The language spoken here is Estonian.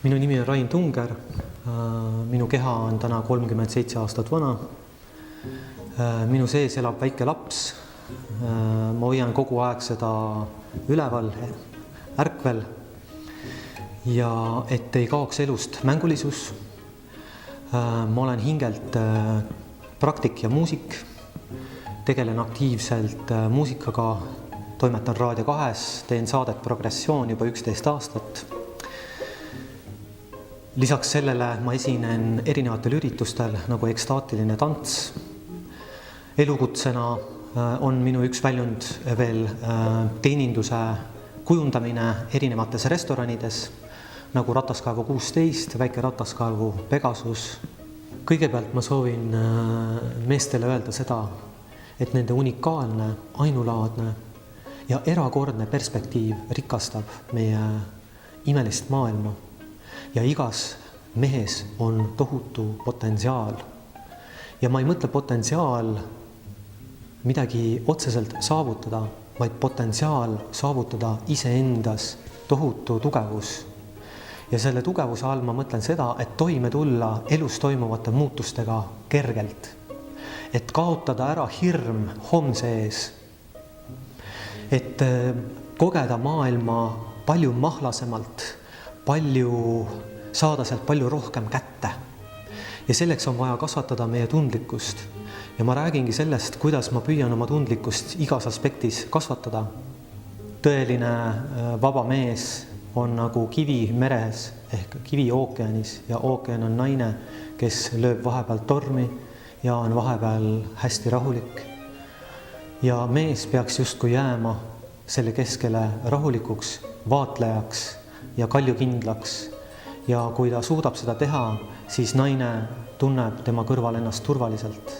Minu nimi on Rain Tunger. Minu keha on täna 37 aastat vana. Minu sees elab väike laps. Ma hoian kogu aeg seda üleval, ärkvel. Ja et ei kaoks elust mängulisus. Ma olen hingelt praktik ja muusik. Tegelen aktiivselt muusikaga. Toimetan Raadio 2, teen saadet Progressioon juba 11 aastat. Lisaks sellele ma esinen erinevatel üritustel nagu ekstaatiline tants. Elukutsena on minu üks väljund veel teeninduse kujundamine erinevates restoranides nagu Rataskaevu 16, Väike Rataskaevu Pegasus. Kõigepealt ma soovin meestele öelda seda, et nende unikaalne, ainulaadne ja erakordne perspektiiv rikastab meie imelist maailma. Ja igas mehes on tohutu potentsiaal. Ja ma ei mõtle potentsiaal midagi otseselt saavutada, vaid potentsiaal saavutada iseendas tohutu tugevus. Ja selle tugevuse all ma mõtlen seda, et toime tulla elus toimuvate muutustega kergelt. Et kaotada ära hirm homse ees. Et kogeda maailma palju mahlasemalt, saada sealt palju rohkem kätte. Ja selleks on vaja kasvatada meie tundlikkust. Ja ma räägingi sellest, kuidas ma püüan oma tundlikkust igas aspektis kasvatada. Tõeline vaba mees on nagu kivi meres ehk kivi ookeanis ja ookean on naine, kes lööb vahepeal tormi ja on vahepeal hästi rahulik. Ja mees peaks justkui jääma selle keskele rahulikuks, vaatlejaks ja kaljukindlaks. Ja kui ta suudab seda teha, siis naine tunneb tema kõrval ennast turvaliselt.